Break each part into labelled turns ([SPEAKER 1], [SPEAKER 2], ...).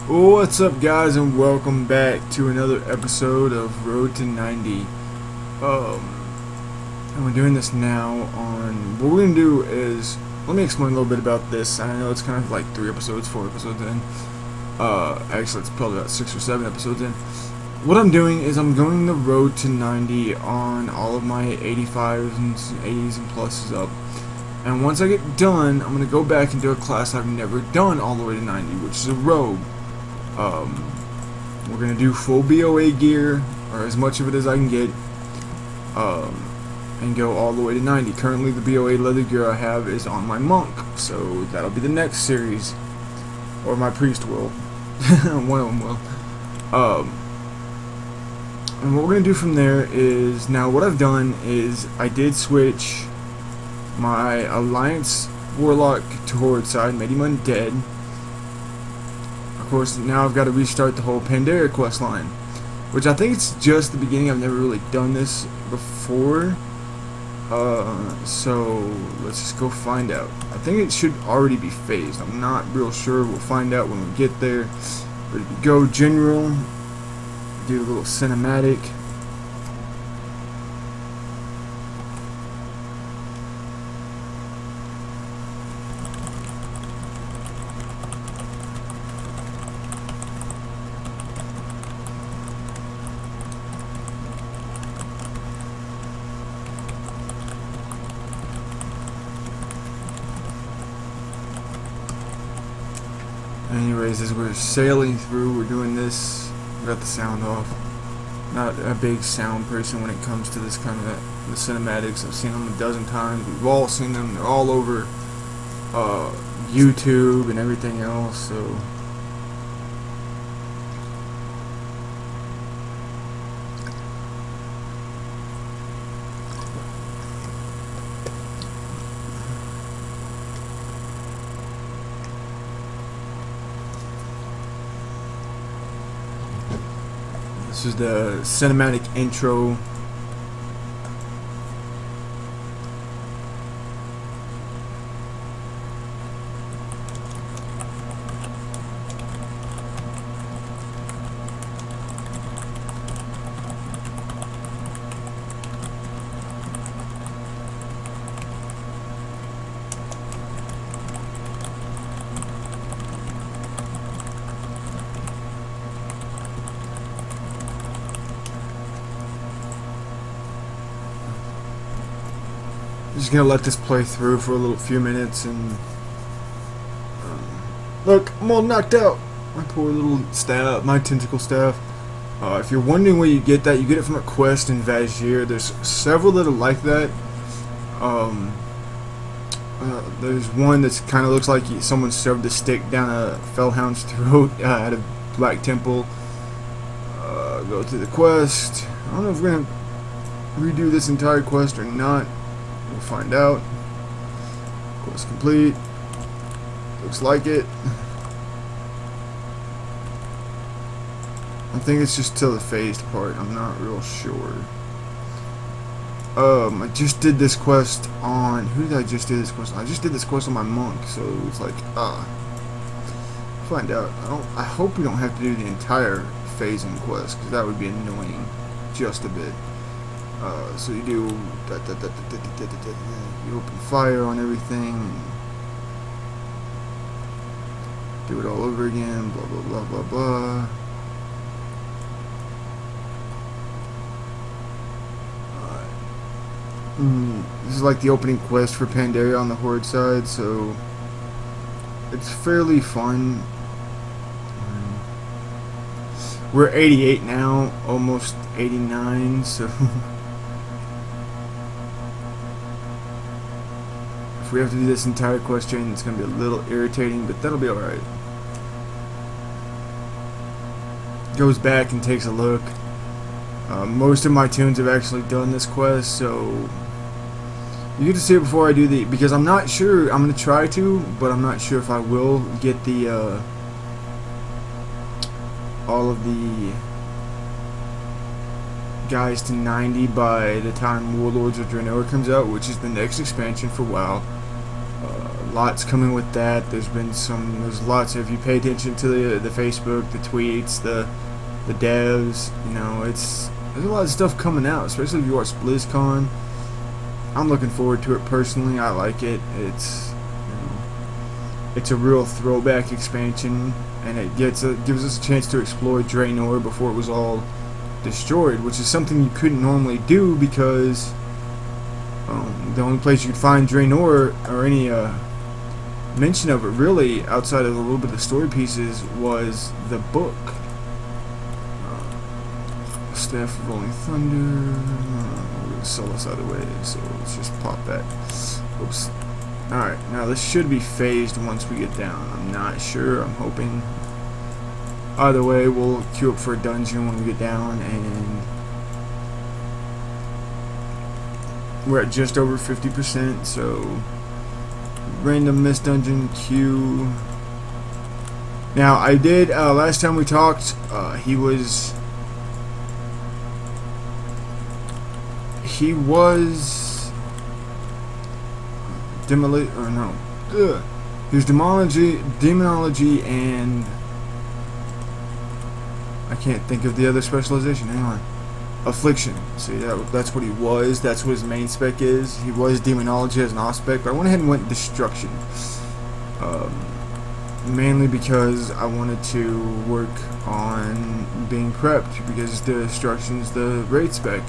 [SPEAKER 1] What's up, guys, and welcome back to another episode of Road to 90. And we're doing this now on, what we're going to do is, let me explain a little bit about this. I know it's kind of like 4 episodes in. Actually, it's probably about 6 or 7 episodes in. What I'm doing is I'm going the road to 90 on all of my 85s and 80s and pluses up. And once I get done, I'm going to go back and do a class I've never done all the way to 90, which is a rogue. We're gonna do full BOA gear, or as much of it as I can get, and go all the way to 90. Currently, the BOA leather gear I have is on my monk, so that'll be the next series, or my priest will. One of them will. And what we're gonna do from there is, now what I've done is I did switch my Alliance Warlock to Horde side, made him undead. Of course, now I've got to restart the whole Pandaria quest line, which I think it's just the beginning. I've never really done this before, so let's just go find out. I think it should already be phased. I'm not real sure. We'll find out when we get there. Ready to go, General. Do a little cinematic. Anyways, as we're sailing through, we're doing this. We got the sound off. Not a big sound person when it comes to this kind of the cinematics. I've seen them a dozen times. We've all seen them. They're all over YouTube and everything else. So this is the cinematic intro. Just gonna let this play through for a few minutes, and look, I'm all knocked out. My poor little staff, my tentacle staff. If you're wondering where you get that, you get it from a quest in Vazir. There's several that are like that. There's one that's kind of looks like someone shoved a stick down a fellhound's throat at a black temple. Go through the quest. I don't know if we're gonna redo this entire quest or not. We'll find out. Quest complete. Looks like it. I think it's just till the phased part. I'm not real sure. I just did this quest on... Who did I just do this quest on? I just did this quest on my monk, so it's like, find out. I hope we don't have to do the entire phasing quest, because that would be annoying just a bit. So you do you open fire on everything, do it all over again, blah blah blah blah blah. This is like the opening quest for Pandaria on the Horde side, so it's fairly fun. We're 88 now, almost 89, so if we have to do this entire quest chain, it's going to be a little irritating, but that'll be alright. Goes back and takes a look. Most of my tunes have actually done this quest, so you get to see it before I do because I'm not sure. I'm going to try to, but I'm not sure if I will get the all of the guys to 90 by the time Warlords of Draenor comes out, which is the next expansion for WoW. lots coming with that. There's lots. If you pay attention to the Facebook, the tweets, the devs, you know, there's a lot of stuff coming out, especially if you watch BlizzCon. I'm looking forward to it personally. I like it. It's a real throwback expansion, and it gives us a chance to explore Draenor before it was all destroyed, which is something you couldn't normally do because the only place you could find Draenor or any mention of it really outside of a little bit of story pieces was the book. Staff of Rolling Thunder. We're going to sell this out of the way, so let's just pop that. Oops. Alright, now this should be phased once we get down. I'm not sure. I'm hoping. Either way, we'll queue up for a dungeon when we get down, and we're at just over 50%, so random miss dungeon queue. Now, I did, last time we talked, he was he was demonology, and I can't think of the other specialization. Hang on. Affliction. See, that's what he was. That's what his main spec is. He was demonology as an off spec, but I went ahead and went destruction. Mainly because I wanted to work on being prepped, because destruction's the raid spec,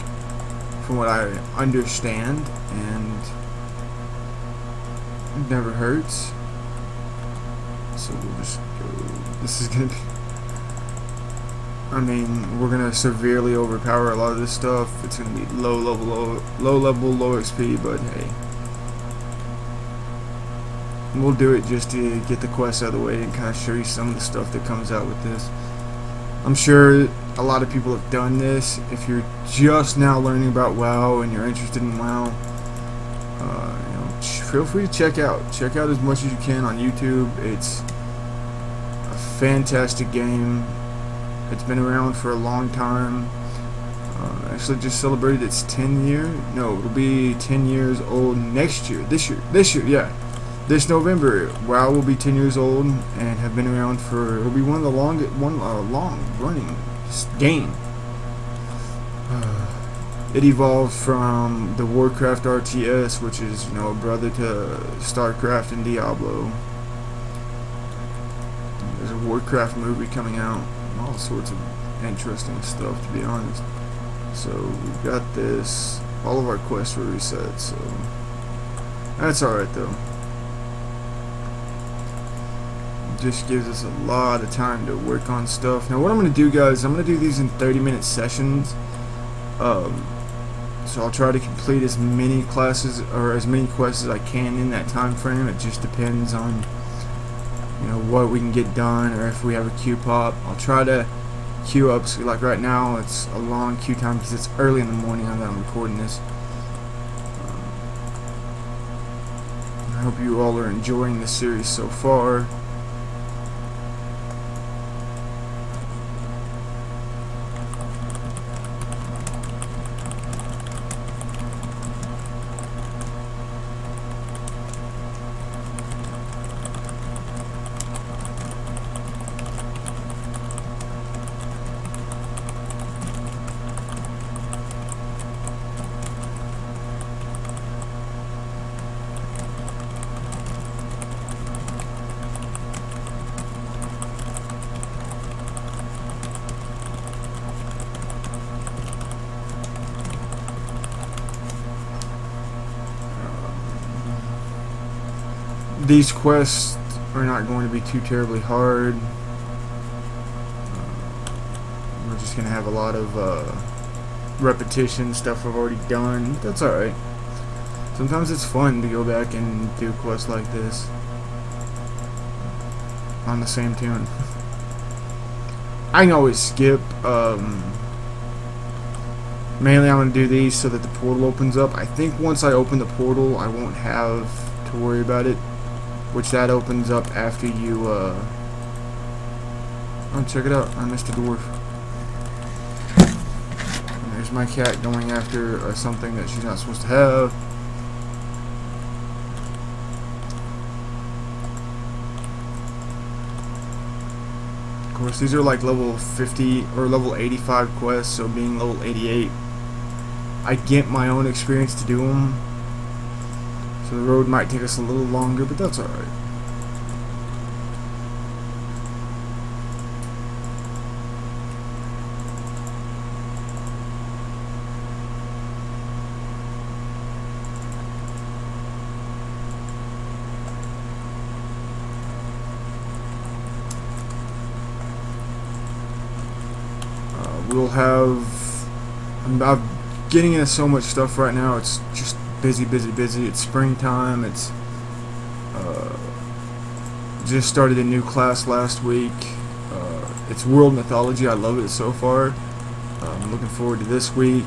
[SPEAKER 1] from what I understand, and it never hurts. So we'll just go. This is gonna be. I mean, we're gonna severely overpower a lot of this stuff. It's gonna be low level, low XP, but hey, we'll do it just to get the quest out of the way and kind of show you some of the stuff that comes out with this. I'm sure a lot of people have done this. If you're just now learning about WoW and you're interested in WoW, you know, feel free to check out as much as you can on YouTube. It's a fantastic game. It's been around for a long time. Actually just celebrated its 10 year. No, it'll be 10 years old next year. This year, yeah. This November, WoW will be 10 years old and have been around for. It'll be one of the long running game. It evolved from the Warcraft RTS, which is, you know, a brother to StarCraft and Diablo. There's a Warcraft movie coming out. All sorts of interesting stuff, to be honest. So we've got this. All of our quests were reset, so that's alright though. It just gives us a lot of time to work on stuff. Now what I'm going to do, guys, I'm going to do these in 30-minute sessions. So I'll try to complete as many classes or as many quests as I can in that time frame. It just depends on, you know, what we can get done, or if we have a queue pop. I'll try to queue up. So like right now, it's a long queue time because it's early in the morning that I'm recording this. I hope you all are enjoying the series so far. These quests are not going to be too terribly hard. We're just going to have a lot of repetition, stuff I've already done. That's alright. Sometimes it's fun to go back and do quests like this on the same tune. I can always skip. Mainly I'm going to do these so that the portal opens up. I think once I open the portal, I won't have to worry about it. Which that opens up after you, oh, check it out. I missed a dwarf. And there's my cat going after something that she's not supposed to have. course, these are like level 50 or level 85 quests, so being level 88, I get my own experience to do them. So the road might take us a little longer, but that's alright. We'll have... I'm getting into so much stuff right now. It's just busy. It's springtime. It's just started a new class last week. It's world mythology. I love it so far. I'm looking forward to this week.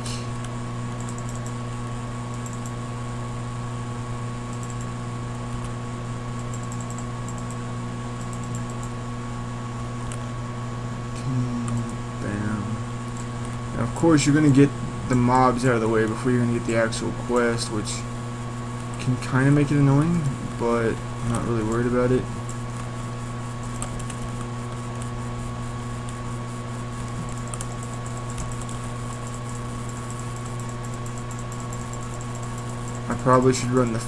[SPEAKER 1] Now, of course, you're going to get the mobs out of the way before you're going to get the actual quest, which can kind of make it annoying, but I'm not really worried about it. I probably should run the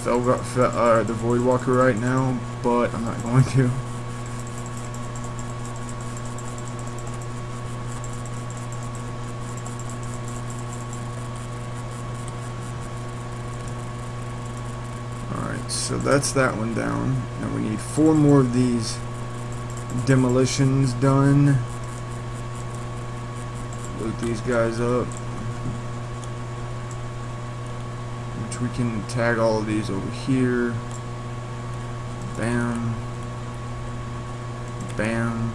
[SPEAKER 1] the Void Walker right now, but I'm not going to. So that's that one down. Now we need 4 more of these demolitions done. Loot these guys up. Which we can tag all of these over here. Bam. Bam.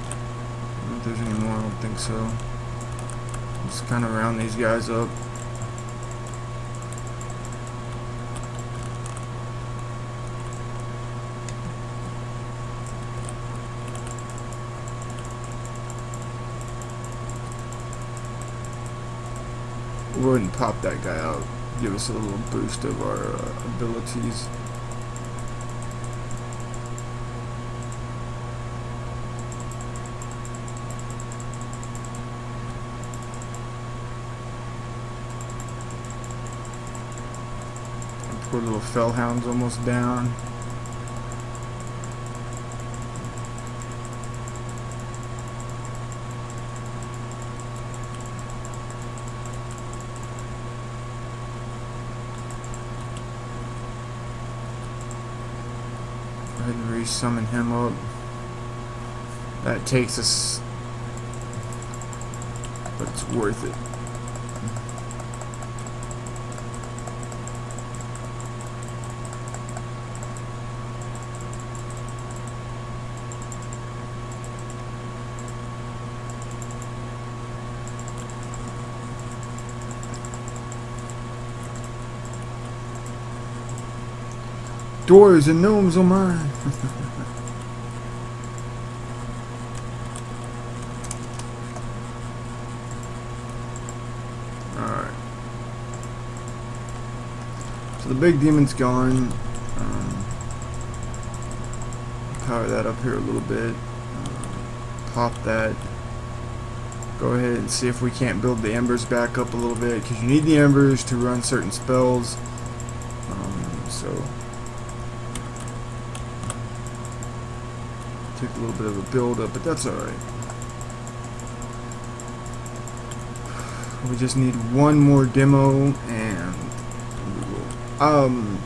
[SPEAKER 1] I don't know if there's any more, I don't think so. Just kind of round these guys up. We'll go ahead and pop that guy out. Give us a little boost of our abilities. Our poor little fellhound's almost down. Go ahead and re-summon him up. That takes us, but it's worth it. Dwarves and gnomes are mine. Alright. So the big demon's gone. Power that up here a little bit. Pop that. Go ahead and see if we can't build the embers back up a little bit, because you need the embers to run certain spells. So take a little bit of a build up, but that's alright. We just need one more demo and we will,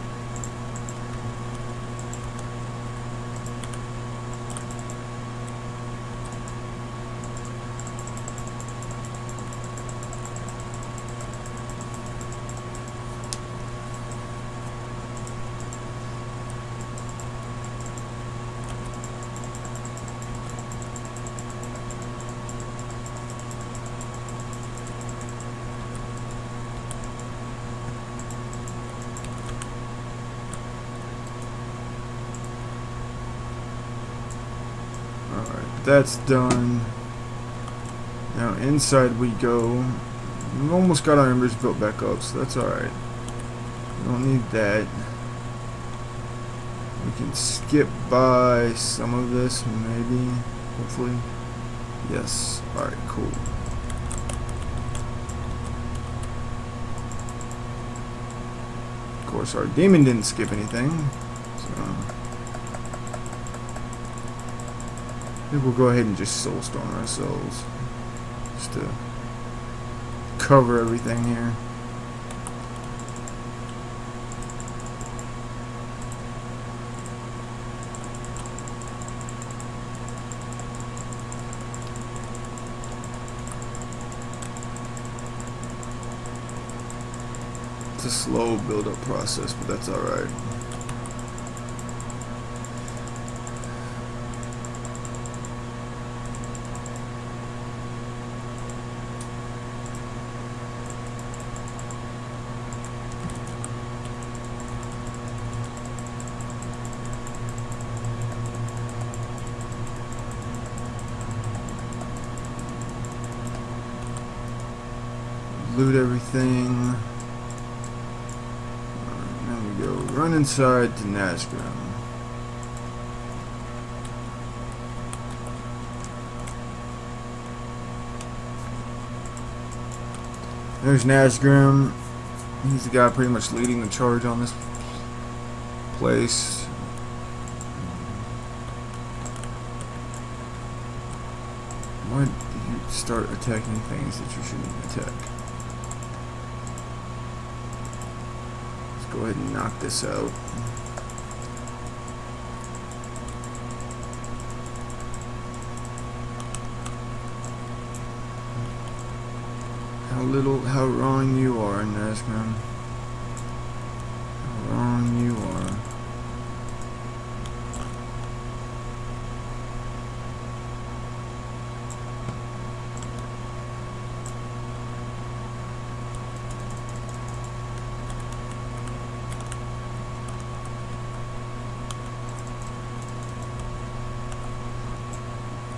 [SPEAKER 1] that's done. Now inside we go. We've almost got our embers built back up, so that's alright. We don't need that. We can skip by some of this, maybe, hopefully. Yes. Alright, cool. Of course, our demon didn't skip anything. So I think we'll go ahead and just soulstorm ourselves. Just to cover everything here. It's a slow build-up process, but that's alright. Loot everything. Then we go run inside to Nazgrim. There's Nazgrim. He's the guy pretty much leading the charge on this place. Why do you start attacking things that you shouldn't attack? Let's go ahead and knock this out. How wrong you are, Nazgrim. How wrong you are.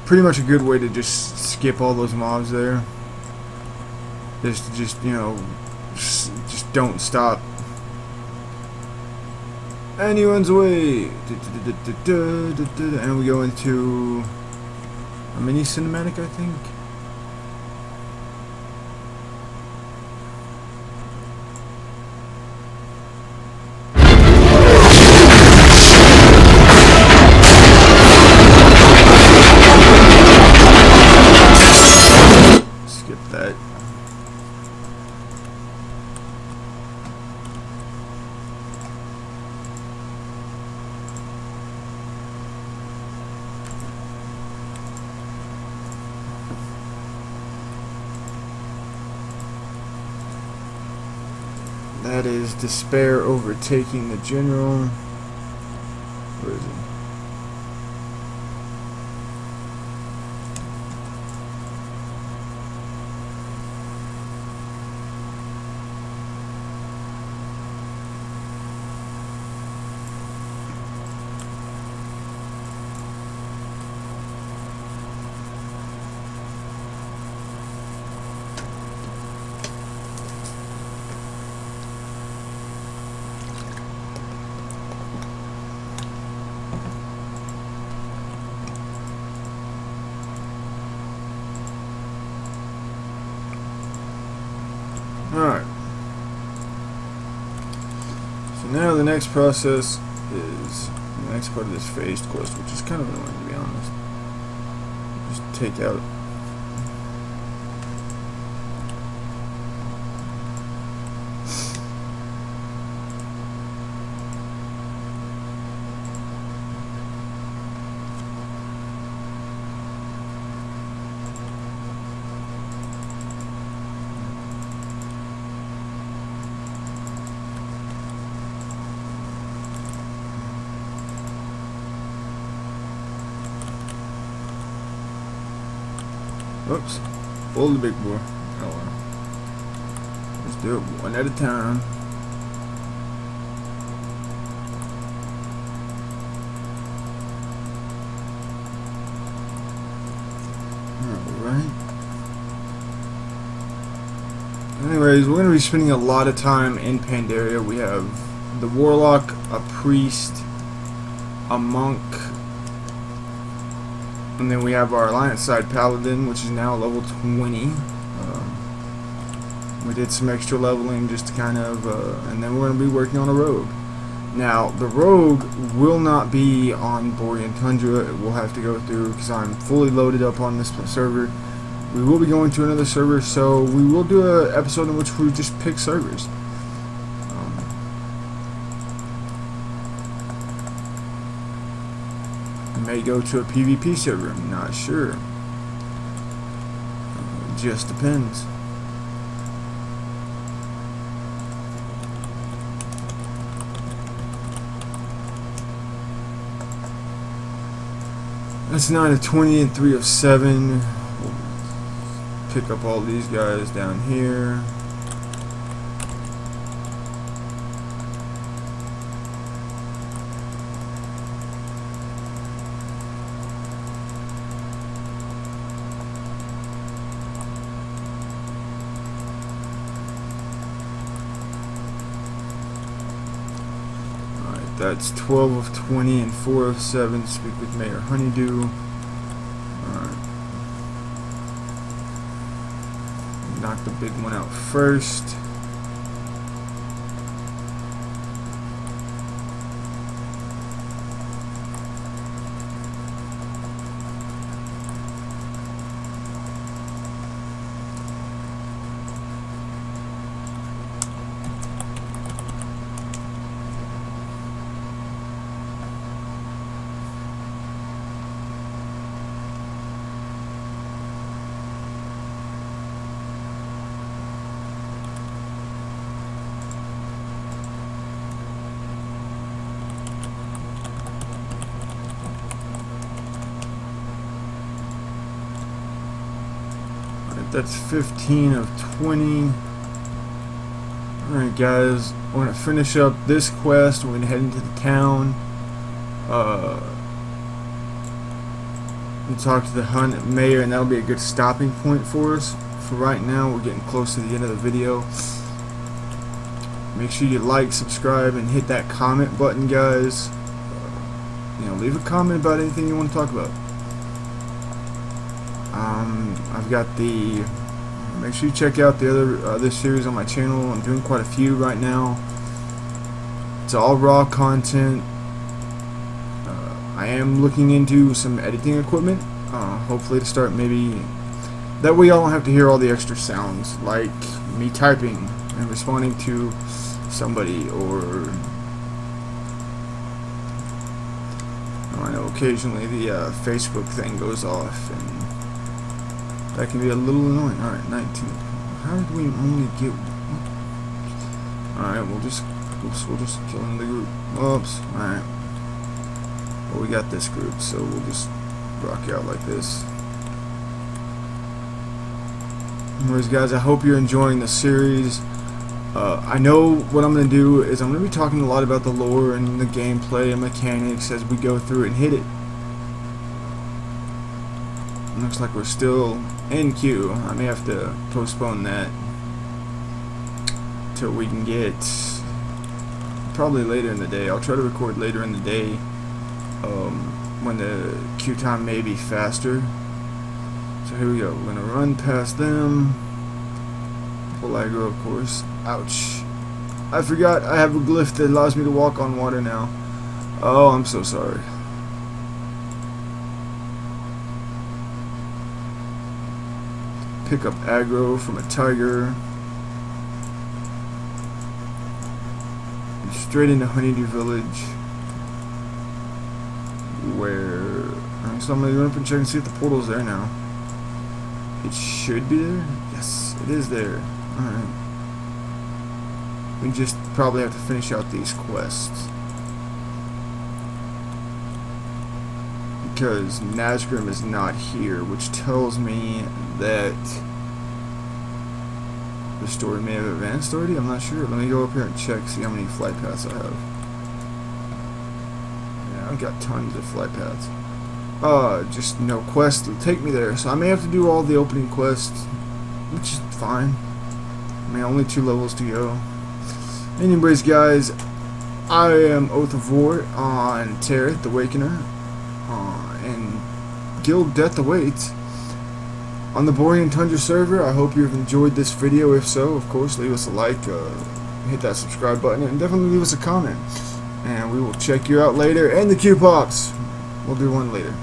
[SPEAKER 1] Pretty much a good way to just skip all those mobs there. Just you know, just don't stop anyone's way. And we go into a mini cinematic, I think. Skip that. That is despair overtaking the general. Where is he? Alright. So now the next process is the next part of this phased quest, which is kind of annoying, to be honest. Just take out. Oops. Pull the big boy. Oh well. Let's do it one at a time. Alright. Anyways, we're going to be spending a lot of time in Pandaria. We have the Warlock, a priest, a monk, And then we have our Alliance side Paladin, which is now level 20. We did some extra leveling just to kind of, and then we're going to be working on a Rogue. Now, the Rogue will not be on Borean Tundra. It will have to go through, because I'm fully loaded up on this server. We will be going to another server, so we will do an episode in which we just pick servers. May go to a PvP server, I'm not sure. Just depends. That's 9 of 20 and 3 of 7. We'll pick up all these guys down here. That's 12 of 20 and 4 of 7. Speak with Mayor Honeydew. Alright. Knock the big one out first. That's 15 of 20. Alright guys, we're going to finish up this quest. We're going to head into the town. And talk to the mayor, and that'll be a good stopping point for us. For right now, we're getting close to the end of the video. Make sure you like, subscribe, and hit that comment button, guys. Leave a comment about anything you want to talk about. I've got the. Make sure you check out the other series on my channel. I'm doing quite a few right now. It's all raw content. I am looking into some editing equipment. Hopefully to start maybe. That way y'all don't have to hear all the extra sounds, like me typing and responding to somebody, or I know occasionally the Facebook thing goes off, and that can be a little annoying. Alright, 19. How did we only get... Alright, we'll just kill in the group. Oops. Alright. Well, we got this group, so we'll just rock out like this. Anyways, guys, I hope you're enjoying the series. I know what I'm going to do is I'm going to be talking a lot about the lore and the gameplay and mechanics as we go through it and hit it. Looks like we're still in queue. I may have to postpone that till we can get probably later in the day. I'll try to record later in the day when the queue time may be faster. So here we go. We're gonna run past them. Full aggro, of course. Ouch. I forgot I have a glyph that allows me to walk on water now. Oh, I'm so sorry. Pick up aggro from a tiger. Straight into Honeydew Village. Where... So I'm going to run up and check and see if the portal's there now. It should be there. Yes, it is there. Alright. We just probably have to finish out these quests. Because Nazgrim is not here, which tells me that the story may have advanced already. I'm not sure. Let me go up here and check, see how many flight paths I have. Yeah, I've got tons of flight paths. Just no quest to take me there, so I may have to do all the opening quests, which is fine. I mean, only 2 levels to go. Anyways, guys, I am Oath of War on Tareth the Awakener. And guild death awaits on the Borean Tundra server. I hope you've enjoyed this video. If so, of course, leave us a like, hit that subscribe button, and definitely leave us a comment. And we will check you out later. And the Q-Pops, we'll do one later.